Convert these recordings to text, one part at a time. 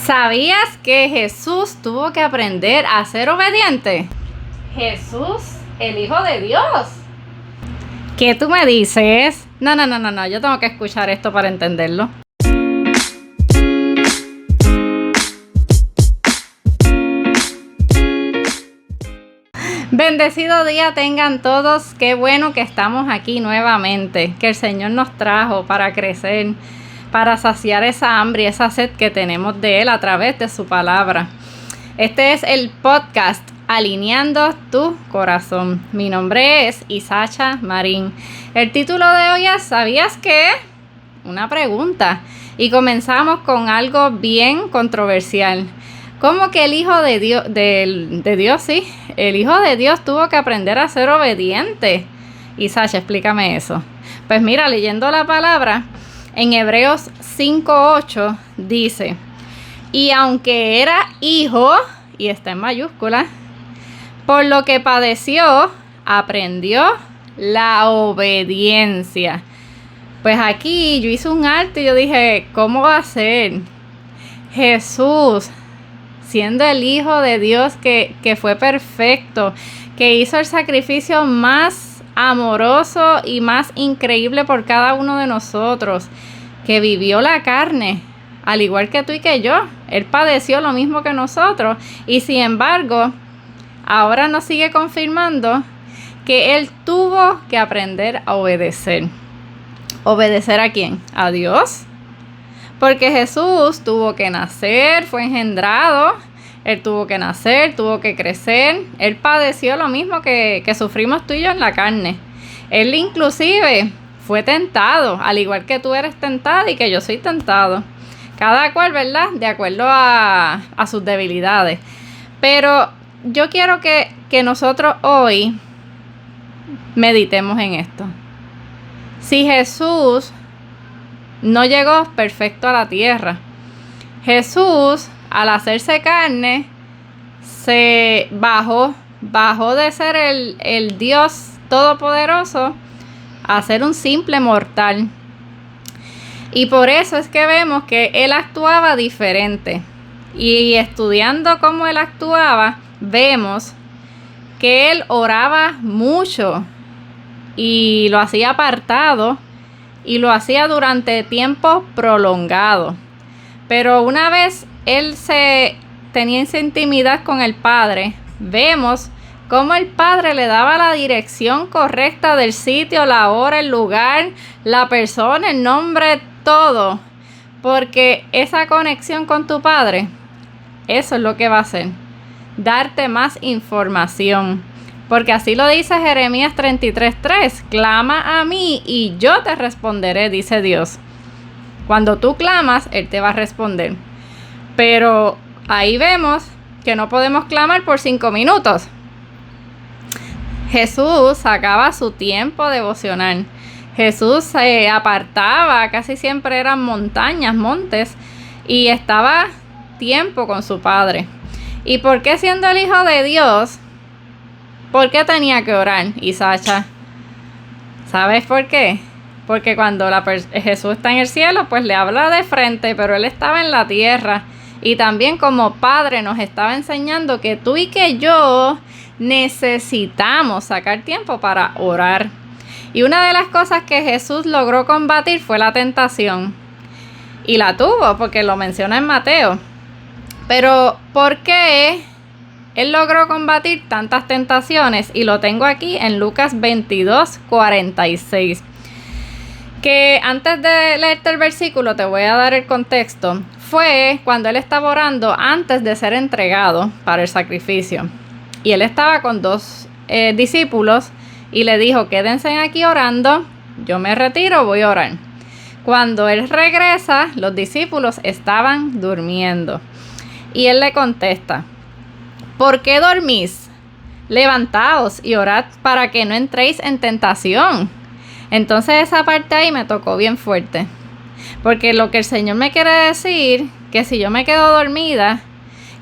¿Sabías que Jesús tuvo que aprender a ser obediente? Jesús, el Hijo de Dios. ¿Qué tú me dices? No, yo tengo que escuchar esto para entenderlo. Bendecido día tengan todos, qué bueno que estamos aquí nuevamente, que el Señor nos trajo para crecer, para saciar esa hambre y esa sed que tenemos de Él a través de su palabra. Este es el podcast Alineando tu Corazón. Mi nombre es Isacha Marín. El título de hoy es ¿sabías qué? Una pregunta. Y comenzamos con algo bien controversial. ¿Cómo que el Hijo de Dios, el Hijo de Dios tuvo que aprender a ser obediente? Isacha, explícame eso. Pues mira, leyendo la palabra, en Hebreos 5:8 dice, y aunque era hijo, y está en mayúscula, por lo que padeció, aprendió la obediencia. Pues aquí yo hice un alto y yo dije, ¿cómo va a ser? Jesús, siendo el Hijo de Dios que fue perfecto, que hizo el sacrificio más amoroso y más increíble por cada uno de nosotros, que vivió la carne, al igual que tú y que yo. Él padeció lo mismo que nosotros y sin embargo, ahora nos sigue confirmando que Él tuvo que aprender a obedecer. ¿Obedecer a quién? ¿A Dios? Porque Jesús tuvo que nacer, fue engendrado, Él tuvo que nacer, tuvo que crecer. Él padeció lo mismo que sufrimos tú y yo en la carne. Él inclusive fue tentado, al igual que tú eres tentado y que yo soy tentado. Cada cual, ¿verdad? De acuerdo a sus debilidades. Pero yo quiero que nosotros hoy meditemos en esto. Si Jesús no llegó perfecto a la tierra, Jesús, al hacerse carne, se bajó de ser el Dios todopoderoso a ser un simple mortal. Y por eso es que vemos que Él actuaba diferente. Y estudiando cómo Él actuaba, vemos que Él oraba mucho y lo hacía apartado y lo hacía durante tiempo prolongado. Pero una vez Él tenía esa intimidad con el Padre, vemos cómo el Padre le daba la dirección correcta del sitio, la hora, el lugar, la persona, el nombre, todo. Porque esa conexión con tu Padre, eso es lo que va a hacer, darte más información. Porque así lo dice Jeremías 33:3, clama a mí y yo te responderé, dice Dios. Cuando tú clamas, Él te va a responder. Pero ahí vemos que no podemos clamar por 5 minutos. Jesús sacaba su tiempo devocional. Jesús se apartaba, casi siempre eran montañas, montes, y estaba tiempo con su Padre. ¿Y por qué siendo el Hijo de Dios? ¿Por qué tenía que orar, Isacha? ¿Sabes por qué? Porque cuando Jesús está en el cielo, pues le habla de frente, pero Él estaba en la tierra. Y también como Padre nos estaba enseñando que tú y que yo necesitamos sacar tiempo para orar. Y una de las cosas que Jesús logró combatir fue la tentación. Y la tuvo, porque lo menciona en Mateo. Pero ¿por qué Él logró combatir tantas tentaciones? Y lo tengo aquí en Lucas 22:46. Que antes de leerte el versículo te voy a dar el contexto. Fue cuando Él estaba orando antes de ser entregado para el sacrificio. Y Él estaba con 2 discípulos y le dijo, quédense aquí orando, yo me retiro, voy a orar. Cuando Él regresa, los discípulos estaban durmiendo. Y Él le contesta, ¿por qué dormís? Levantaos y orad para que no entréis en tentación. Entonces esa parte ahí me tocó bien fuerte. Porque lo que el Señor me quiere decir, que si yo me quedo dormida,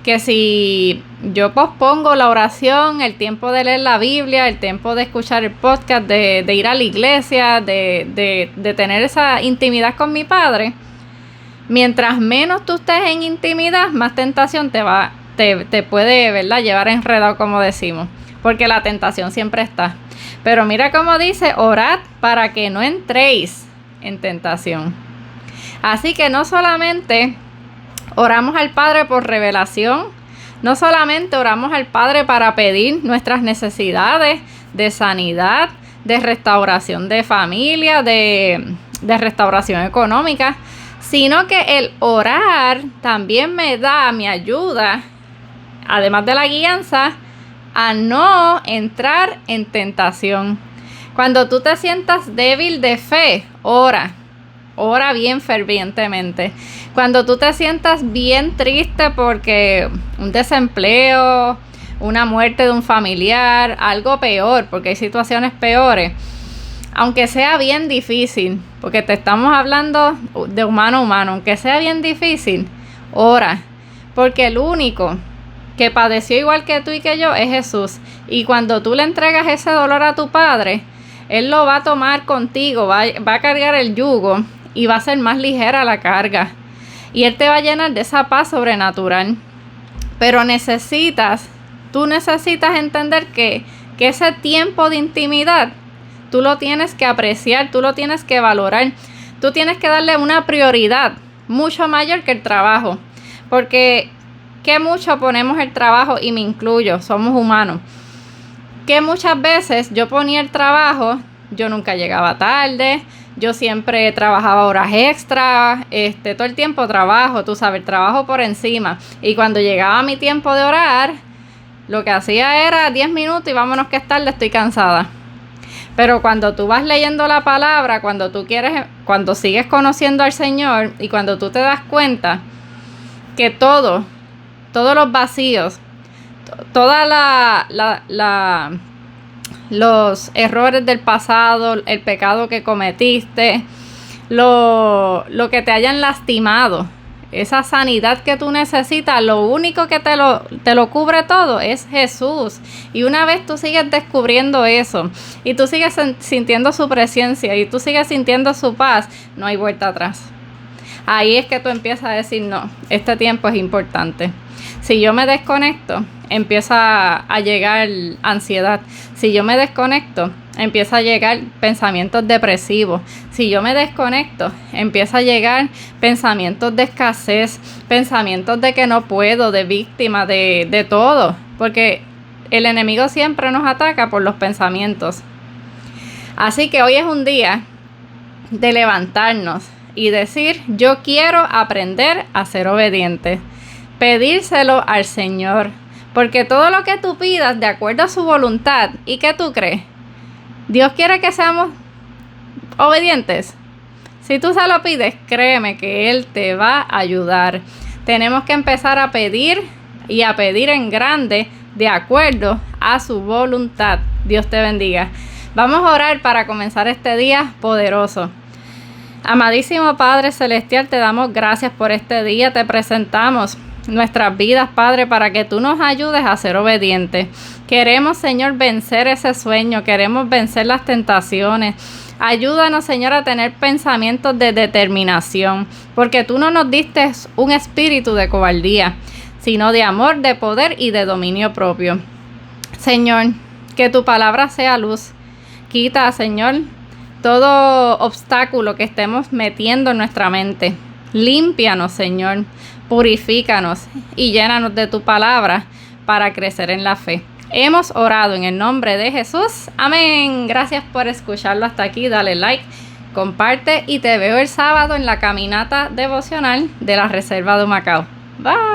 que si yo pospongo la oración, el tiempo de leer la Biblia, el tiempo de escuchar el podcast, de ir a la iglesia, de tener esa intimidad con mi Padre, Mientras menos tú estés en intimidad, más tentación te puede, ¿verdad?, llevar enredado, como decimos, porque la tentación siempre está. Pero mira cómo dice, orad para que no entréis en tentación. Así que no solamente oramos al Padre por revelación, no solamente oramos al Padre para pedir nuestras necesidades de sanidad, de restauración de familia, de restauración económica, sino que el orar también me ayuda, además de la guianza, a no entrar en tentación. Cuando tú te sientas débil de fe, ora bien fervientemente. Cuando tú te sientas bien triste porque un desempleo, una muerte de un familiar, algo peor, porque hay situaciones peores, aunque sea bien difícil, porque te estamos hablando de humano a humano, aunque sea bien difícil, ora, porque el único que padeció igual que tú y que yo es Jesús. Y cuando tú le entregas ese dolor a tu Padre, Él lo va a tomar contigo, va a cargar el yugo y va a ser más ligera la carga. Y Él te va a llenar de esa paz sobrenatural. Pero tú necesitas entender que ese tiempo de intimidad, tú lo tienes que apreciar, tú lo tienes que valorar. Tú tienes que darle una prioridad mucho mayor que el trabajo. Porque que mucho ponemos el trabajo, y me incluyo, somos humanos. Que muchas veces yo ponía el trabajo, yo nunca llegaba tarde, yo siempre trabajaba horas extra, todo el tiempo trabajo, tú sabes, trabajo por encima. Y cuando llegaba mi tiempo de orar, lo que hacía era 10 minutos y vámonos que es tarde, estoy cansada. Pero cuando tú vas leyendo la palabra, cuando sigues conociendo al Señor y cuando tú te das cuenta que todos los vacíos, todos los errores del pasado, el pecado que cometiste, lo que te hayan lastimado, esa sanidad que tú necesitas, lo único que te lo cubre todo es Jesús. Y una vez tú sigues descubriendo eso y tú sigues sintiendo su presencia y tú sigues sintiendo su paz, no hay vuelta atrás. Ahí es que tú empiezas a decir, no, este tiempo es importante. Si yo me desconecto, empieza a llegar ansiedad. Si yo me desconecto, empieza a llegar pensamientos depresivos. Si yo me desconecto, empieza a llegar pensamientos de escasez, pensamientos de que no puedo, de víctima, de todo. Porque el enemigo siempre nos ataca por los pensamientos. Así que hoy es un día de levantarnos y decir, yo quiero aprender a ser obediente. Pedírselo al Señor. Porque todo lo que tú pidas de acuerdo a su voluntad, ¿y qué tú crees? Dios quiere que seamos obedientes. Si tú se lo pides, créeme que Él te va a ayudar. Tenemos que empezar a pedir y a pedir en grande de acuerdo a su voluntad. Dios te bendiga. Vamos a orar para comenzar este día poderoso. Amadísimo Padre Celestial, te damos gracias por este día. Te presentamos nuestras vidas, Padre, para que tú nos ayudes a ser obedientes. Queremos, Señor, vencer ese sueño, queremos vencer las tentaciones. Ayúdanos, Señor, a tener pensamientos de determinación, porque tú no nos diste un espíritu de cobardía, sino de amor, de poder y de dominio propio. Señor, que tu palabra sea luz. Quita, Señor, todo obstáculo que estemos metiendo en nuestra mente. Límpianos, Señor. Purifícanos y llénanos de tu palabra para crecer en la fe. Hemos orado en el nombre de Jesús. Amén. Gracias por escucharlo hasta aquí. Dale like, comparte y te veo el sábado en la caminata devocional de la Reserva de Humacao. Bye.